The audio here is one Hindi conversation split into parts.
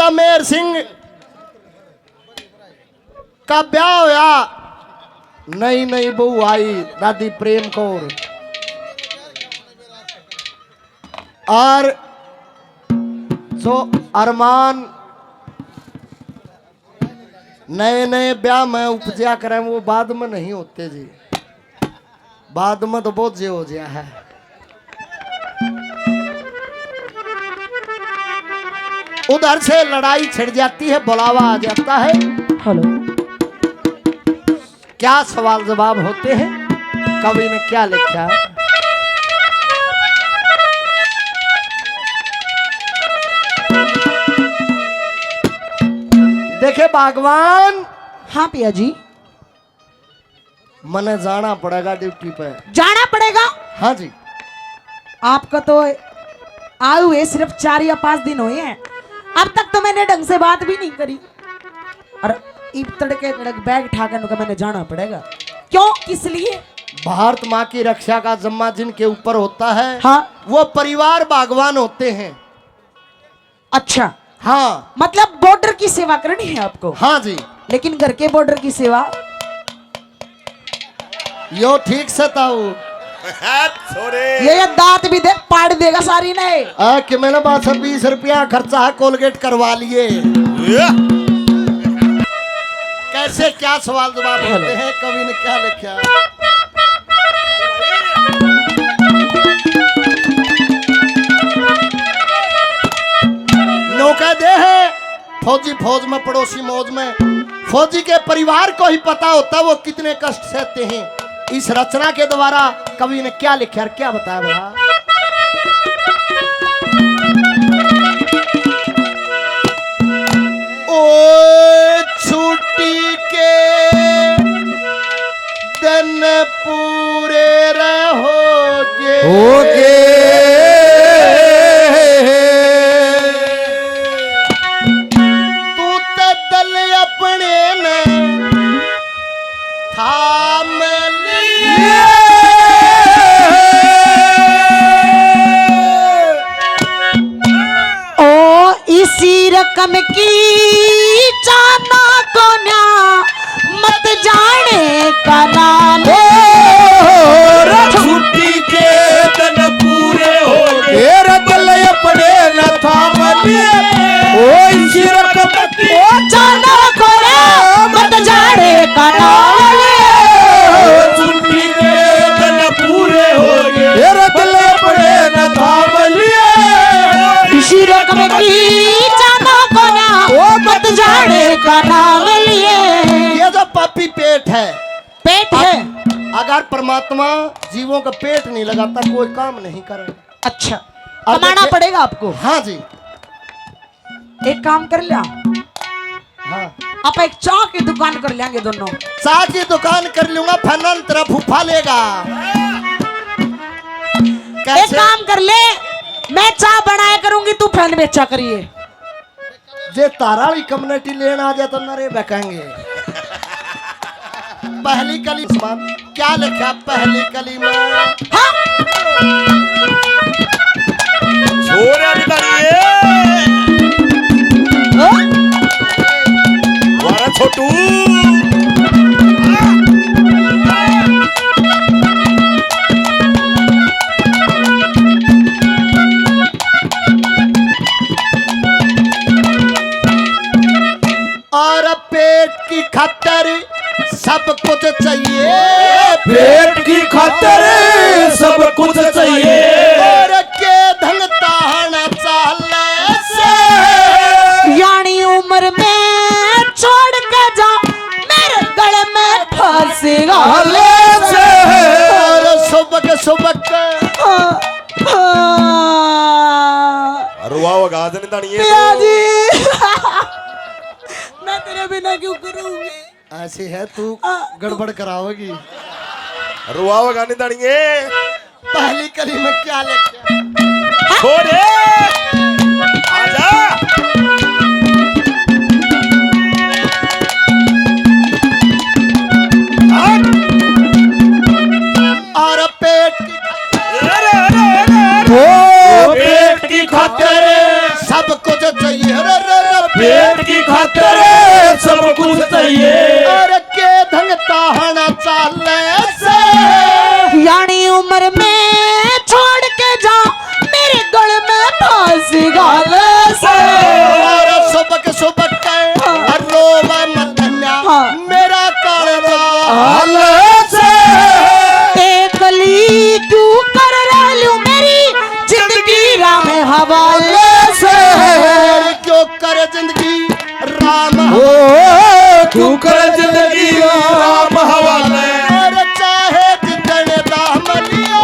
पिता मेहर सिंह का ब्याह होया, नई नई बहू आई दादी प्रेम कौर, और जो अरमान नए नए ब्याह में उपजा करें वो बाद में नहीं होते जी, बाद में तो बहुत जे हो गया है। उधर से लड़ाई छिड़ जाती है, बुलावा आ जाता है। हेलो, क्या सवाल जवाब होते हैं, कवि ने क्या लिखा? देखे बागवान। हाँ पिया जी, मने जाना पड़ेगा ड्यूटी पे। जाना पड़ेगा? हाँ जी। आपका तो आए हुए सिर्फ 4 या 5 दिन हुए हैं, अब तक तो मैंने ढंग से बात भी नहीं करी, और इब तड़के तड़क बैग ठाकर मैंने जाना पड़ेगा। क्यों, किस लिए? भारत माँ की रक्षा का जिम्मा जिनके ऊपर होता है, हाँ, वो परिवार बागवान होते हैं। अच्छा, हाँ, मतलब बॉर्डर की सेवा करनी है आपको? हाँ जी। लेकिन घर के बॉर्डर की सेवा यो ठीक से ताऊ ये दांत भी देख पाड़ देगा सारी ने। कि मैंने 20 रुपया खर्चा है, कोलगेट करवा लिए। कैसे क्या सवाल जवाब होते हैं, कवि ने क्या लिखा? नौका दे है फौजी, फौज में पड़ोसी मौज में। फौजी के परिवार को ही पता होता वो कितने कष्ट सहते हैं। इस रचना के द्वारा कवि ने क्या लिखा और क्या बताया बड़ा? ओ छुट्टी के दिन पूरे रहोगे, तू तो दल अपने न थाम लिए। ओ इसी रकम की जाना को ना मत जाने का नाम, छुट्टी के दिन पूरे हो गए, दल अपने न थाम लिए। ओ इसी रकम की जाना को ना मत जाने का नाम, छुट्टी के दिन पूरे हो गए, दल अपने न थाम लिए। इसी रकम की जाना को ना मत जाने का नाम लिए। ये जो पापी पेट है, पेट है, अगर परमात्मा जीवों का पेट नहीं लगाता कोई काम नहीं करे। अच्छा, कमाना पड़ेगा आपको। हाँ जी। एक काम कर लिया, हाँ, आप एक चाय की दुकान कर लेंगे दोनों। चाय की दुकान कर लूंगा, फनन तरफ फूफा लेगा। एक काम कर ले, मैं चाय बनाया करूंगी, तू फैन बेचा करिए। जे ताराली कम्युनिटी लेना आ जाए तो नरे बकेंगे। पहली कली क्या लिखा? पहली कली में हाँ? छोरे निकालिए वारा छोटू। और पेट की खातिर सब कुछ चाहिए, पेट की खातिर सब कुछ चाहिए, और के धन ताना चाले से, यानी उम्र में छोड़ के जा मेरे गले में फांसेगा। और सुबक सुबक रुआ गाज नहीं तानिए मैं तेरे बिना क्यों करूंगी? ऐसी है तू गड़बड़ कराओगी। रुआ गाने तानिए। पहली कली में क्या लिखा? छोरे आजा। और पेट की खातिर सब कुछ चाहिए, पेट की खातिर सब कुछ चाहिए। और के धन ताहना चाले से यानी उम्र में छोड़ के जा मेरे गल में फांसी गाले से। और सुबक सुबक के रोवा मत धन्या मेरा कालजा हाल से एक गली क्यों कर रही हूँ मेरी जिंदगी राम हवाले से। क्यों करे जिंदगी राम ओ क्यों कर जिंदगी राम हवाले। और चाहे जितने दाम लियो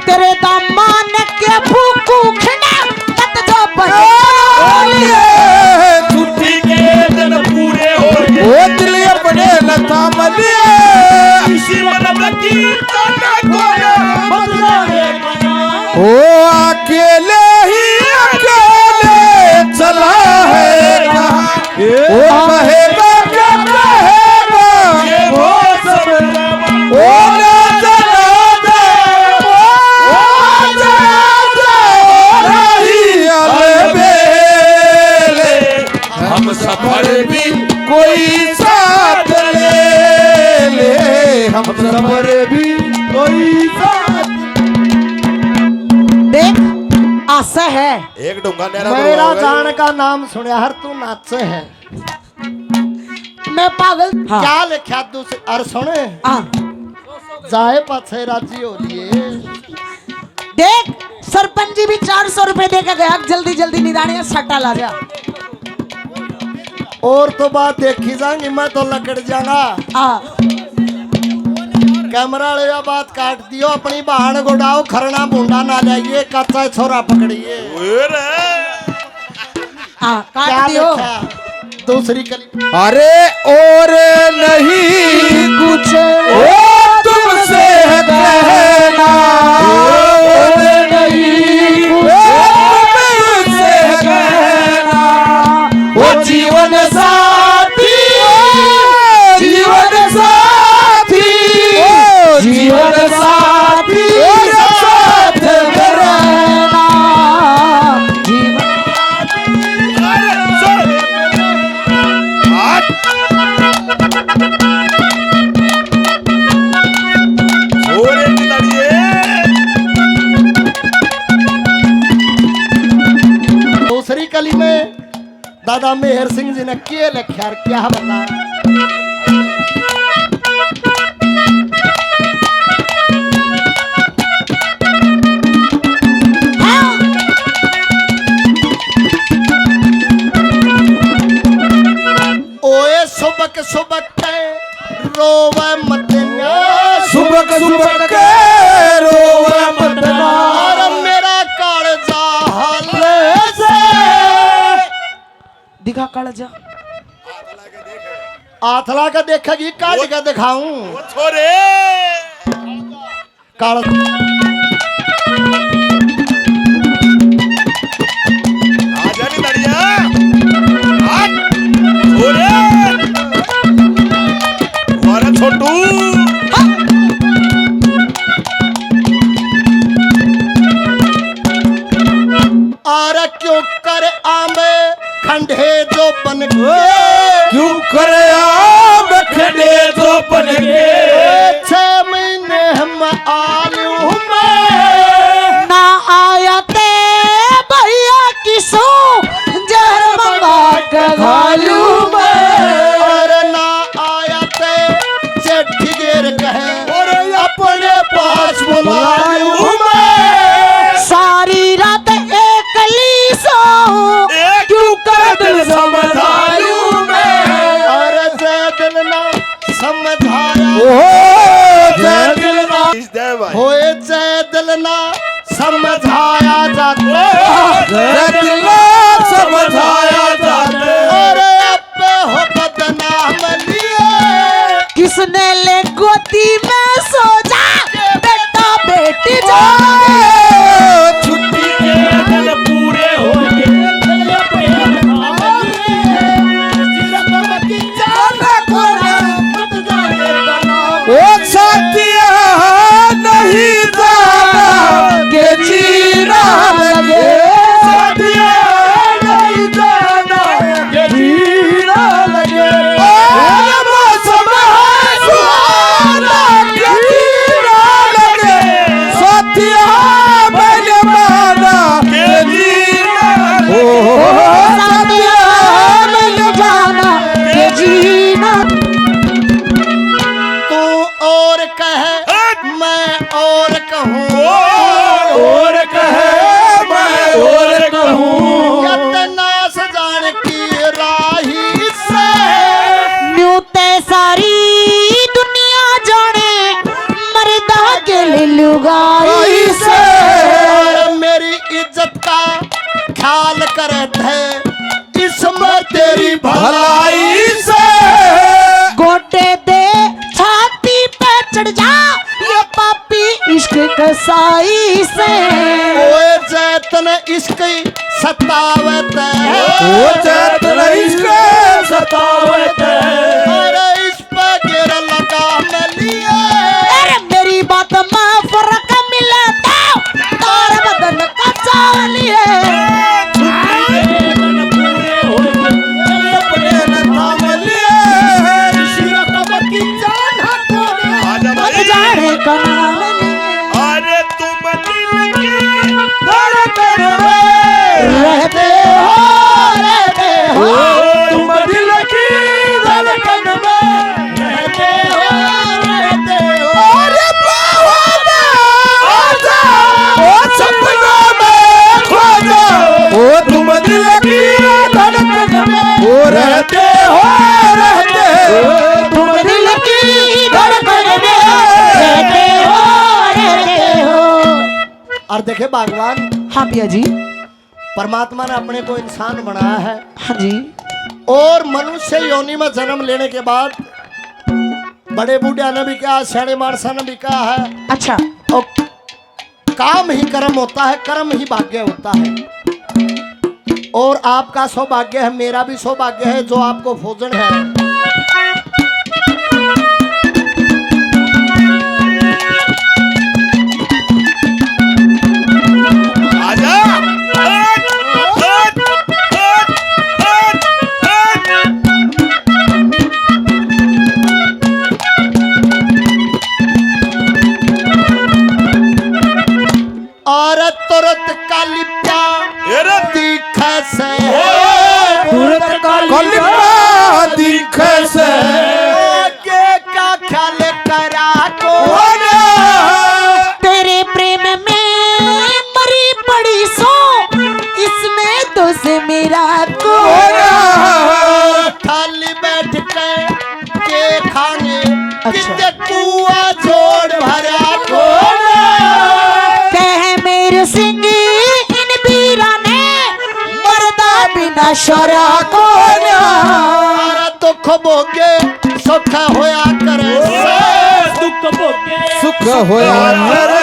तेरे दामान के फूकू खिना तत जो बने छुट्टी के दिन पूरे हो गए। वो दिल अपने लता मलिए इसी मतलब की तना कोया मतलाने ओ अकेले ही अकेले चला है ओ कहेगा क्या कहेगा ये वो सब ओ ना चला जा रही अलबेले हम सफर भी कोई साथ ले हम सफर भी कोई साथ। देख आशा है एक डूंगा मेरा जान का नाम सुने हर तू नाचे है मैं पागल हाँ। क्या लिखा दूसरे और सुने जाए पाछे राजी हो लिए। देख सरपंच जी भी 400 रुपए दे के गया जल्दी जल्दी निदानिया सट्टा ला जा। और तो बात देखी जाएंगी मैं तो लकड़ जाऊंगा। कैमरा वाले बात काट दियो अपनी बहन गुड़ाओ खरना बूंदा ना जाइए कच्चा छोरा पकड़िए। काट क्या दियो लिखा दूसरी कली अरे और नहीं कुछ ओ तुमसे कहना और नहीं तुमसे कहना वो जीवन साथी जीवन साथी जीवन साथी साथ रहना जीवन दूसरी कली में दादा मेहर सिंह जी ने किए लिखा क्या बताया। ओए सुबक सुबक के रोवे मत सुबक सुबक के रोवे मत और मेरा कालजा हाल से दिखा कालजा आथला का देखेगी काट का दिखाऊं छोरे काल आजा नहीं बढ़िया आज छोरे हमारा छोटू और क्यों कर आमे खंडे जो बन गए क्यों करे आम खड़े तो बन गए 6 महीने हम आलू में ना आया ते भैया किसो जहर मंगा के घालू में और ना आया ते चिट्ठी गिर कहे और अपने पास बुलायू मैं सारी रात एक लीसो क्यों कर दिल समझायूं मैं और जे दिल ना समझाया जय दिल ना जय भाई होए जे दिल ना समझाया जाता जय दिल ना समझाया जाते और अब हो बदनाम लिए किसने ले गोदी में सो जा बेटा बेटी जा छुट्टी के दिन पूरे हो ओ साथिया नहीं जाना के जी भलाई से गोटे दे छाती पे चढ़ जा ये पापी इश्क कसाई से। ओए जैतन इश्क सतावत ओ चैतन इश्क सतावत अरे इस पे गिर लगा मलिए। अरे मेरी बात में फर्क मिले तो तार बदन का चावलिए। अपने न थाम लिए जाने का नाम अरे तुम दिल की धड़कन में रहते हो तुम दिल की धड़कन में रहते हो अरे बाबा आजा ओ सपना में खो जाओ ओ तुम दिल की धड़कन में ओ रहते हो तुम दिल की धड़कन में रहते हो। और देखे भगवान हाँ भैया जी। परमात्मा ने अपने को इंसान बनाया है हाँ जी। और मनुष्य योनि में जन्म लेने के बाद बड़े बूढ़िया ने भी कहा, सैने मानसा ने भी कहा है, अच्छा और काम ही कर्म होता है, कर्म ही भाग्य होता है। और आपका सौभाग्य है, मेरा भी सौभाग्य है जो आपको भोजन है। आजा और तुरंत का लिप्या दिख से तुरंत कलिमा दिख से आगे का ख्याल करा को तेरे प्रेम में मरी पड़ी सो इसमें तो से मेरा को थाली बैठ के खाने अच्छा। कितने कुआ जोड़ भरा को कह मेरे सिंह इन बीरा ने मरदा बिना शरा को और दुख भोगे सुख होया करे सुख होया करे